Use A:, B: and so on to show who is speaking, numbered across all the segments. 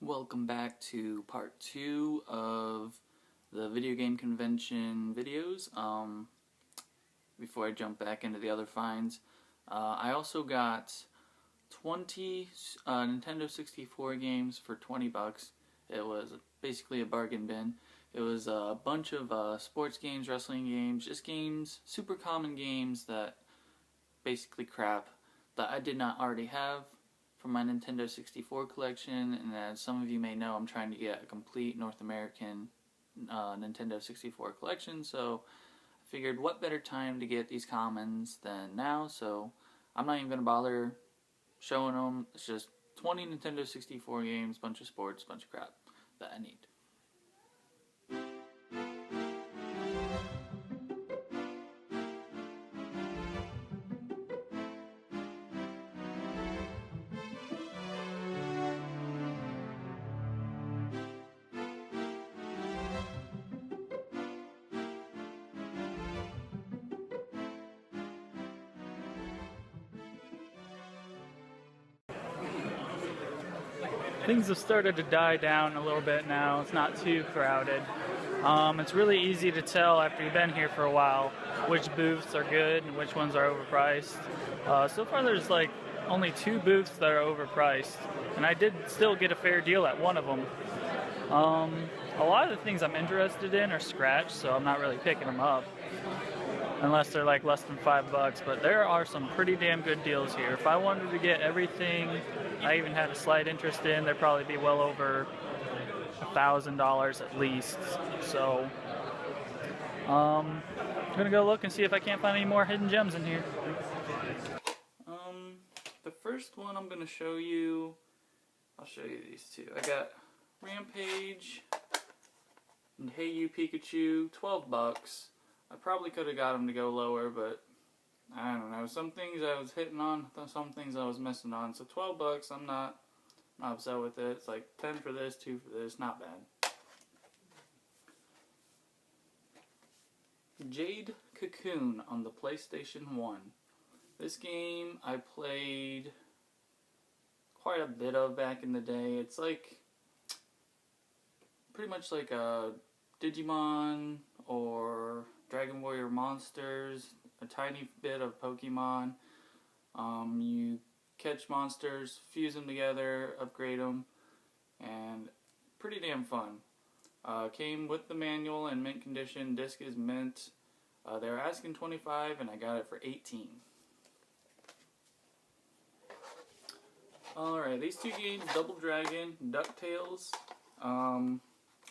A: Welcome back to part 2 of the video game convention videos. Before I jump back into the other finds, I also got 20 Nintendo 64 games for 20 bucks. It was basically a bargain bin. It was a bunch of sports games, wrestling games, just games, super common games that basically crap that I did not already have from my Nintendo 64 collection. And as some of you may know, I'm trying to get a complete North American Nintendo 64 collection, so I figured what better time to get these commons than now, so I'm not even going to bother showing them. It's just 20 Nintendo 64 games, bunch of sports, bunch of crap that I need.
B: Things have started to die down a little bit now. It's not too crowded. It's really easy to tell after you've been here for a while which booths are good and which ones are overpriced. So far there's like only 2 booths that are overpriced, and I did still get a fair deal at one of them. A lot of the things I'm interested in are scratched, so I'm not really picking them up unless they're like less than $5, but there are some pretty damn good deals here. If I wanted to get everything I even had a slight interest in, there'd probably be well over $1,000 at least. So I'm gonna go look and see if I can't find any more hidden gems in here.
A: The first one I'm gonna show you, I'll show you these two. I got Rampage and Hey You Pikachu, 12 bucks. I probably could have got them to go lower, but I don't know. Some things I was hitting on, some things I was missing on. So 12 bucks, I'm not upset with it. It's like 10 for this, 2 for this, not bad. Jade Cocoon on the PlayStation 1. This game I played quite a bit of back in the day. It's like pretty much like a Digimon or Dragon Warrior Monsters, a tiny bit of Pokemon. You catch monsters, fuse them together, upgrade them, and pretty damn fun. Came with the manual in mint condition. Disc is mint. They were asking $25 and I got it for $18. Alright, these two games, Double Dragon, DuckTales.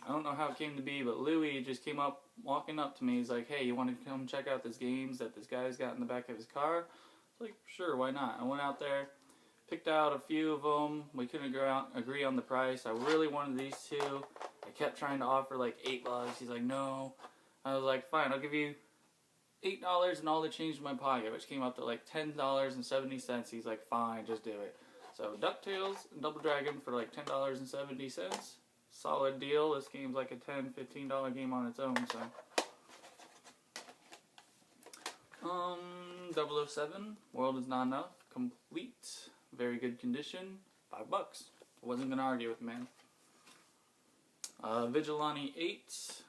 A: I don't know how it came to be, but Louie just came up, walking up to me. He's like, "Hey, you want to come check out these games that this guy's got in the back of his car?" I was like, "Sure, why not?" I went out there, picked out a few of them. We couldn't agree on the price. I really wanted these two. I kept trying to offer like $8. He's like, "No." I was like, "Fine, I'll give you $8 and all the change in my pocket," which came up to like $10.70. He's like, "Fine, just do it." So DuckTales and Double Dragon for like $10.70. Solid deal. This game's like a $10, $15 game on its own, so. 007, World Is Not Enough, complete, very good condition, $5. I wasn't gonna argue with the man. Vigilante 8,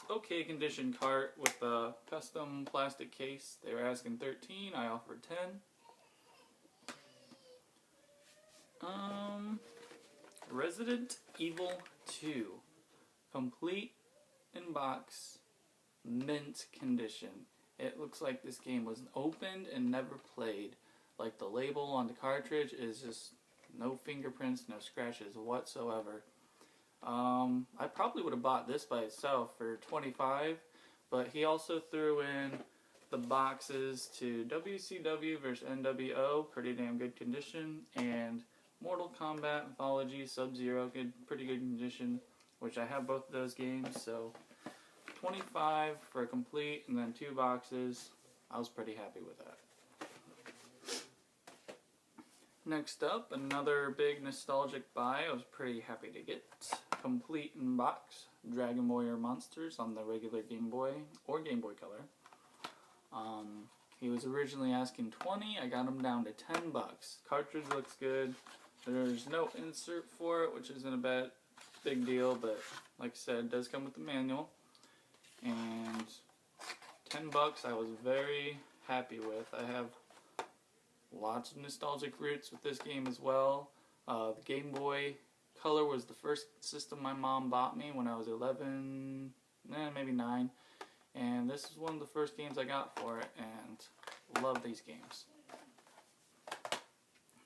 A: okay condition cart with a custom plastic case. They were asking $13, I offered $10. Resident Evil 2, complete in box, mint condition. It looks like this game was opened and never played. Like the label on the cartridge is just no fingerprints, no scratches whatsoever. I probably would have bought this by itself for $25, but he also threw in the boxes to WCW vs. NWO, pretty damn good condition, and Mortal Kombat Mythology Sub-Zero, pretty good condition, which I have both of those games, so $25 for a complete and then 2 boxes. I was pretty happy with that. Next up, another big nostalgic buy I was pretty happy to get. Complete in box, Dragon Warrior Monsters on the regular Game Boy or Game Boy Color. He was originally asking $20, I got him down to $10. Cartridge looks good. There's no insert for it, which isn't a big deal, but like I said, it does come with the manual. And $10 I was very happy with. I have lots of nostalgic roots with this game as well. The Game Boy Color was the first system my mom bought me when I was 11, maybe 9. And this is one of the first games I got for it, and love these games.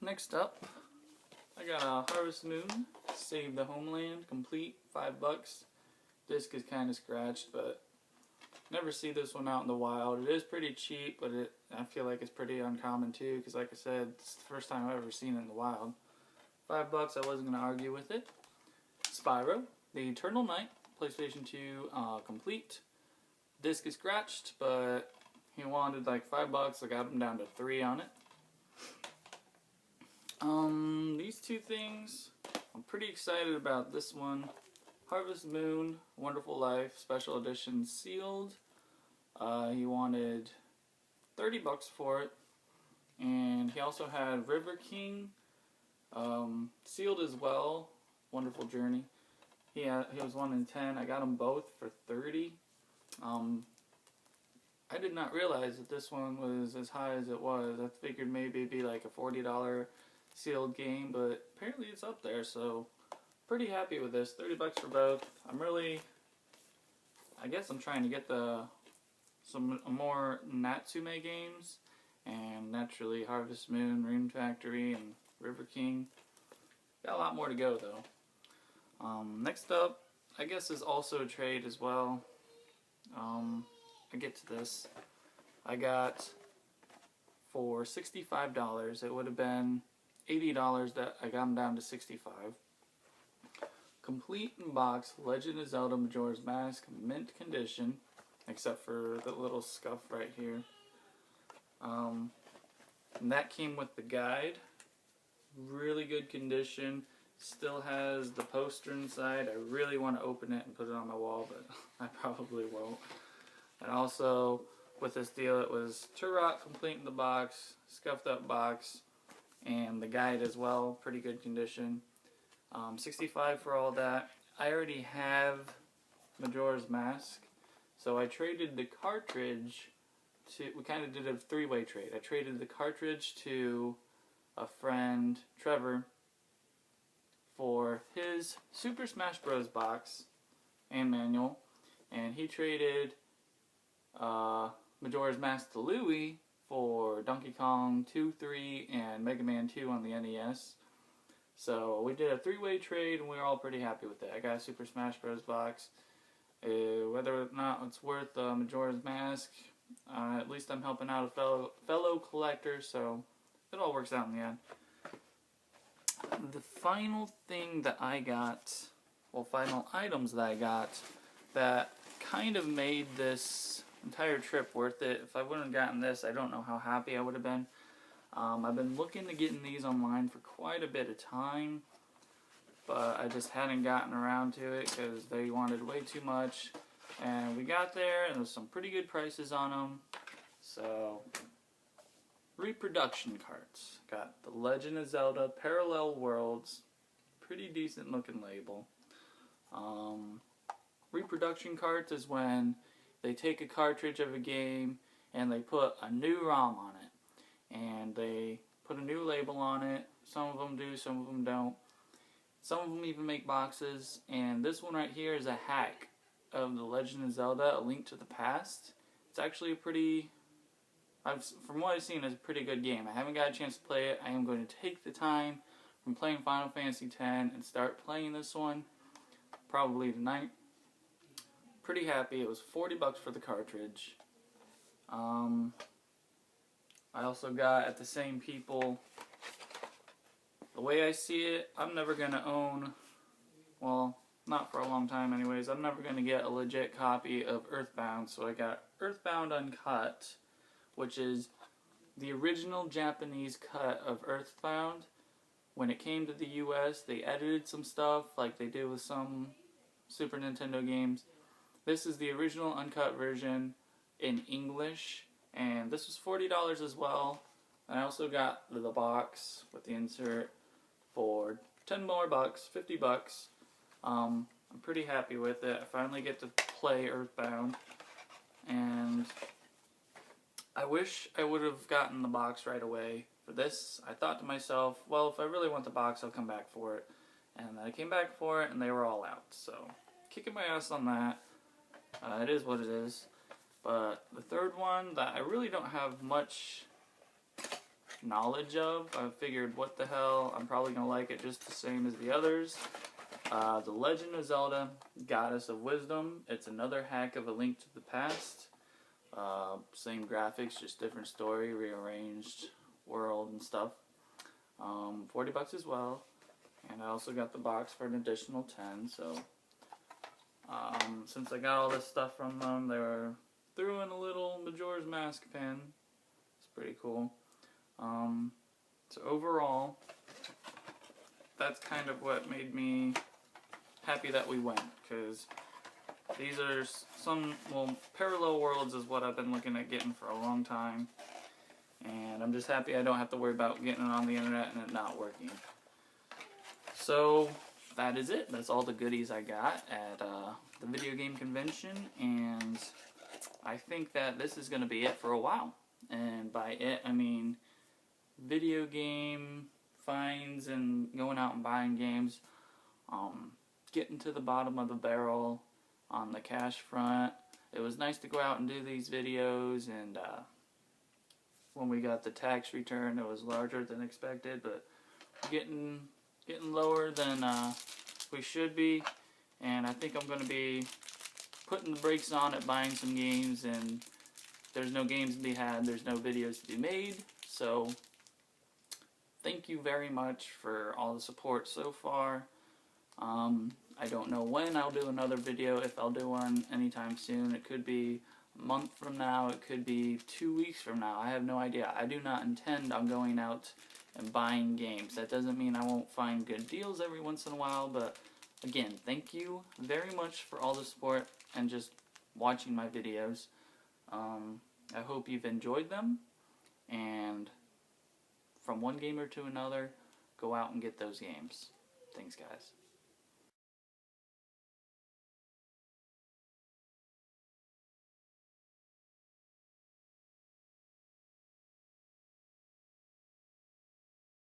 A: Next up, I got a Harvest Moon, Save the Homeland, complete, $5. Disc is kind of scratched, but never see this one out in the wild. It is pretty cheap, but I feel like it's pretty uncommon too, because like I said, it's the first time I've ever seen it in the wild. $5, I wasn't going to argue with it. Spyro, The Eternal Night, PlayStation 2, complete. Disc is scratched, but he wanted like $5. I got him down to 3 on it. These two things, I'm pretty excited about this one. Harvest Moon, Wonderful Life, Special Edition sealed. He wanted $30 for it. And he also had River King, sealed as well, Wonderful Journey. He was 1 in 10. I got them both for $30. I did not realize that this one was as high as it was. I figured maybe it'd be like a $40 sealed game, but apparently it's up there, so pretty happy with this. $30 for both. I guess I'm trying to get some more Natsume games, and naturally Harvest Moon, Rune Factory, and River King. Got a lot more to go though. Next up, I guess is also a trade as well. I get to this. I got for $65. It would have been $80 that I got them down to $65. Complete in box, Legend of Zelda Majora's Mask, mint condition, except for the little scuff right here. And that came with the guide. Really good condition. Still has the poster inside. I really want to open it and put it on my wall, but I probably won't. And also, with this deal, it was Turok complete in the box, scuffed up box, and the guide as well, pretty good condition. $65 for all that. I already have Majora's Mask, so I traded the cartridge to, we kind of did a three-way trade. I traded the cartridge to a friend, Trevor, for his Super Smash Bros. Box and manual, and he traded Majora's Mask to Louie for Donkey Kong 2, 3, and Mega Man 2 on the NES. So we did a three-way trade, and we were all pretty happy with it. I got a Super Smash Bros. Box. Whether or not it's worth Majora's Mask, at least I'm helping out a fellow collector, so it all works out in the end. The final thing that I got, well, final items that I got that kind of made this entire trip worth it. If I wouldn't have gotten this, I don't know how happy I would have been. I've been looking to getting these online for quite a bit of time, but I just hadn't gotten around to it because they wanted way too much. And we got there, and there's some pretty good prices on them. So, reproduction carts. Got the Legend of Zelda Parallel Worlds. Pretty decent looking label. Reproduction carts is when they take a cartridge of a game and they put a new ROM on it. And they put a new label on it. Some of them do, some of them don't. Some of them even make boxes. And this one right here is a hack of The Legend of Zelda, A Link to the Past. It's actually a pretty, from what I've seen, it's a pretty good game. I haven't got a chance to play it. I am going to take the time from playing Final Fantasy X and start playing this one probably tonight. Pretty happy. It was $40 for the cartridge. I also got at the same people, the way I see it, I'm never going to own, well, not for a long time anyways, I'm never going to get a legit copy of Earthbound, so I got Earthbound Uncut, which is the original Japanese cut of Earthbound. When it came to the US, they edited some stuff like they did with some Super Nintendo games. This is the original uncut version in English, and this was $40 as well. And I also got the box with the insert for 10 more bucks, 50 bucks. I'm pretty happy with it. I finally get to play Earthbound, and I wish I would have gotten the box right away for this. I thought to myself, well, if I really want the box, I'll come back for it. And I came back for it, and they were all out. So, kicking my ass on that. It is what it is. But the third one that I really don't have much knowledge of, I figured, what the hell, I'm probably going to like it just the same as the others. The Legend of Zelda, Goddess of Wisdom. It's another hack of A Link to the Past. Same graphics, just different story, rearranged world and stuff. 40 bucks as well. And I also got the box for an additional 10, so since I got all this stuff from them, they threw in a little Majora's Mask pin. It's pretty cool. So overall, that's kind of what made me happy that we went, because these are some, well, parallel worlds is what I've been looking at getting for a long time, and I'm just happy I don't have to worry about getting it on the internet and it not working. So that is it. That's all the goodies I got at the video game convention, and I think that this is going to be it for a while. And by it, I mean video game finds and going out and buying games, getting to the bottom of the barrel on the cash front. It was nice to go out and do these videos, and when we got the tax return, it was larger than expected, but getting lower than we should be, and I think I'm going to be putting the brakes on at buying some games, and there's no games to be had, there's no videos to be made, so thank you very much for all the support so far. I don't know when I'll do another video, if I'll do one anytime soon. It could be a month from now, it could be 2 weeks from now, I have no idea. I do not intend on going out and buying games. That doesn't mean I won't find good deals every once in a while, but again, thank you very much for all the support and just watching my videos. I hope you've enjoyed them, and from one gamer to another, go out and get those games. Thanks, guys.